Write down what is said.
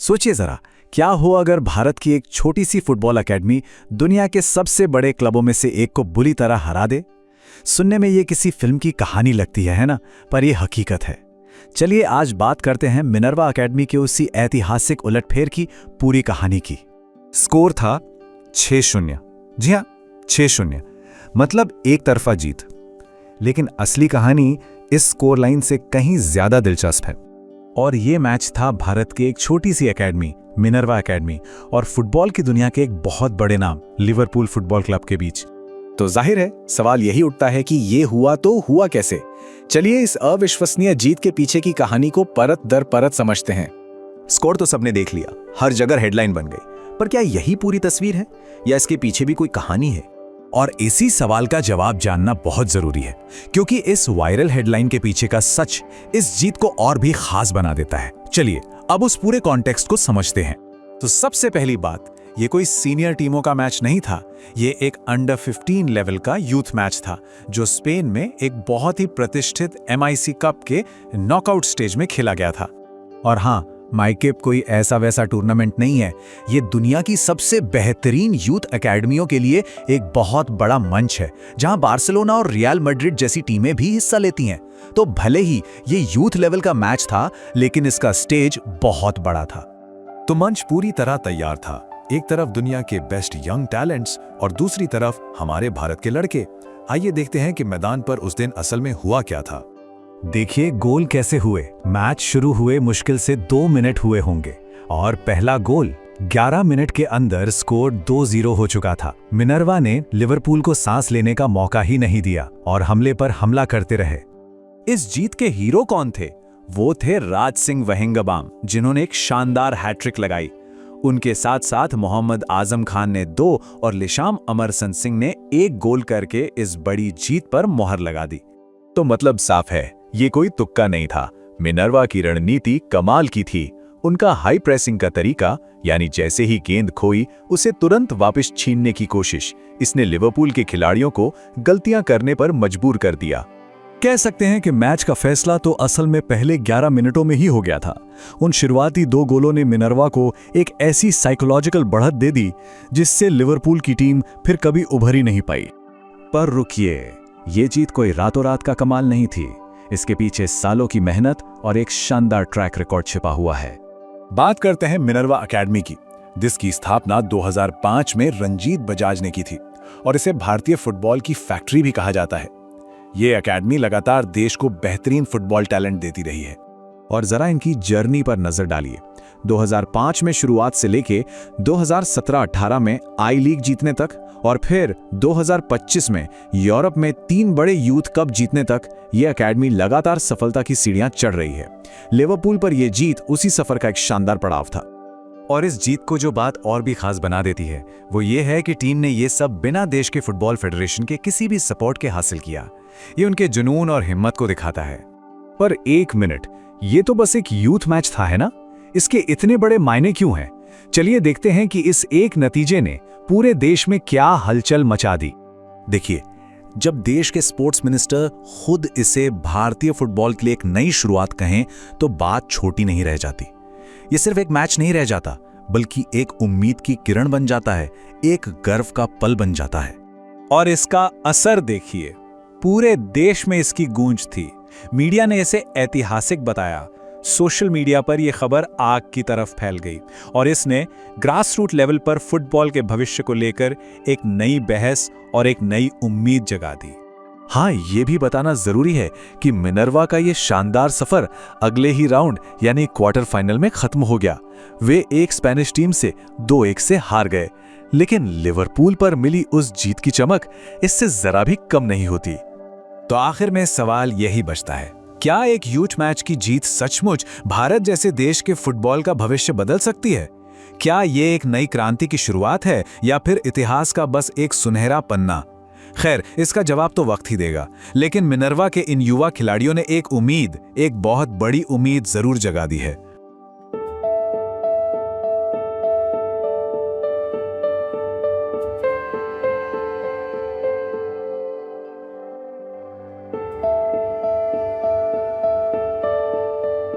सोचिए जरा, क्या हो अगर भारत की एक छोटी सी फुटबॉल एकेडमी दुनिया के सबसे बड़े क्लबों में से एक को बुरी तरह हरा दे। सुनने में ये किसी फिल्म की कहानी लगती है ना, पर यह हकीकत है। चलिए आज बात करते हैं मिनर्वा एकेडमी के उसी ऐतिहासिक उलटफेर की पूरी कहानी की। स्कोर था 6-0। जी हाँ, 6-0, मतलब एक तरफा जीत। लेकिन असली कहानी इस स्कोर लाइन से कहीं ज्यादा दिलचस्प है। और ये मैच था भारत की एक छोटी सी एकेडमी मिनर्वा एकेडमी और फुटबॉल की दुनिया के एक बहुत बड़े नाम लिवरपूल फुटबॉल क्लब के बीच। तो जाहिर है सवाल यही उठता है कि ये हुआ तो हुआ कैसे। चलिए इस अविश्वसनीय जीत के पीछे की कहानी को परत दर परत समझते हैं। स्कोर तो सबने देख लिया, हर जगह हेडलाइन बन गई, पर क्या यही पूरी तस्वीर है या इसके पीछे भी कोई कहानी है? और इसी सवाल का जवाब जानना बहुत जरूरी है, क्योंकि इस वायरल हेडलाइन के पीछे का सच इस जीत को और भी खास बना देता है। चलिए अब उस पूरे कॉन्टेक्स्ट को समझते हैं। तो सबसे पहली बात, ये कोई सीनियर टीमों का मैच नहीं था, ये एक अंडर 15 लेवल का यूथ मैच था जो स्पेन में एक बहुत ही प्रतिष्ठित MIC कप के नॉकआउट स्टेज में खेला गया था। और हाँ, माइकेप कोई ऐसा वैसा टूर्नामेंट नहीं है, ये दुनिया की सबसे बेहतरीन यूथ एकेडमियों के लिए एक बहुत बड़ा मंच है, जहां बार्सिलोना और रियल मैड्रिड जैसी टीमें भी हिस्सा लेती हैं। तो भले ही ये यूथ लेवल का मैच था, लेकिन इसका स्टेज बहुत बड़ा था। तो मंच पूरी तरह तैयार था। एक तरफ दुनिया के बेस्ट यंग टैलेंट्स और दूसरी तरफ हमारे भारत के लड़के। आइए देखते हैं कि मैदान पर उस दिन असल में हुआ क्या था। देखिए गोल कैसे हुए। मैच शुरू हुए मुश्किल से 2 मिनट हुए होंगे और पहला गोल 11 मिनट के अंदर स्कोर 2-0 हो चुका था। मिनर्वा ने लिवरपूल को सांस लेने का मौका ही नहीं दिया और हमले पर हमला करते रहे। इस जीत के हीरो कौन थे? वो थे राज सिंह वहेंगबाम, जिन्होंने एक शानदार हैट्रिक लगाई। उनके साथ साथ मोहम्मद आजम खान ने 2 और लिशाम अमरसन सिंह ने 1 गोल करके इस बड़ी जीत पर मोहर लगा दी। तो मतलब साफ है, ये कोई तुक्का नहीं था। मिनर्वा की रणनीति कमाल की थी। उनका हाई प्रेसिंग का तरीका, यानी जैसे ही गेंद खोई उसे तुरंत वापस छीनने की कोशिश, इसने लिवरपूल के खिलाड़ियों को गलतियां करने पर मजबूर कर दिया। कह सकते हैं कि मैच का फैसला तो असल में पहले 11 मिनटों में ही हो गया था। उन शुरुआती 2 गोलों ने मिनर्वा को एक ऐसी साइकोलॉजिकल बढ़त दे दी जिससे लिवरपूल की टीम फिर कभी उभर ही नहीं पाई। पर रुकिए, ये जीत कोई रातों रात का कमाल नहीं थी। इसके पीछे सालों की मेहनत और एक शानदार ट्रैक रिकॉर्ड छिपा हुआ है। बात करते हैं मिनर्वा एकेडमी की, जिसकी स्थापना 2005 में रंजीत बजाज ने की थी और इसे भारतीय फुटबॉल की फैक्ट्री भी कहा जाता है। ये एकेडमी लगातार देश को बेहतरीन फुटबॉल टैलेंट देती रही है। और जरा इनकी जर्नी पर नजर डालिए। 2005 में शुरुआत से लेके 2017-18 में आई लीग जीतने तक और फिर 2025 में यूरोप में 3 बड़े यूथ कप जीतने तक ये एकेडमी लगातार सफलता की सीढ़ियां चढ़ रही है। लिवरपूल पर यह जीत उसी सफर का एक शानदार पड़ाव था। और इस जीत को जो बात और भी खास बना देती है वो ये है कि टीम ने ये सब बिना देश के फुटबॉल फेडरेशन के किसी भी सपोर्ट के हासिल किया। ये उनके जुनून और हिम्मत को दिखाता है। पर एक मिनट, ये तो बस एक यूथ मैच था, है ना? इसके इतने बड़े मायने क्यों हैं? चलिए देखते हैं कि इस एक नतीजे ने पूरे देश में क्या हलचल मचा दी। देखिए, जब देश के स्पोर्ट्स मिनिस्टर खुद इसे भारतीय फुटबॉल के लिए एक नई शुरुआत कहें तो बात छोटी नहीं रह जाती। ये सिर्फ एक मैच नहीं रह जाता, बल्कि एक उम्मीद की किरण बन जाता है, एक गर्व का पल बन जाता है। और इसका असर देखिए, पूरे देश में इसकी गूंज थी। मीडिया ने इसे ऐतिहासिक बताया। सोशल मीडिया पर यह खबर आग की तरफ फैल गई और इसने ग्रास रूट लेवल पर फुटबॉल के भविष्य को लेकर एक नई बहस और एक नई उम्मीद जगा दी। हाँ, ये भी बताना जरूरी है कि मिनर्वा का ये शानदार सफर अगले ही राउंड यानी क्वार्टर फाइनल में खत्म हो गया। वे एक स्पेनिश टीम से 2-1 से हार गए, लेकिन लिवरपूल पर मिली उस जीत की चमक इससे जरा भी कम नहीं होती। तो आखिर में सवाल यही बचता है, क्या एक यूथ मैच की जीत सचमुच भारत जैसे देश के फुटबॉल का भविष्य बदल सकती है? क्या ये एक नई क्रांति की शुरुआत है या फिर इतिहास का बस एक सुनहरा पन्ना? खैर, इसका जवाब तो वक्त ही देगा, लेकिन मिनर्वा के इन युवा खिलाड़ियों ने एक बहुत बड़ी उम्मीद जरूर जगा दी है।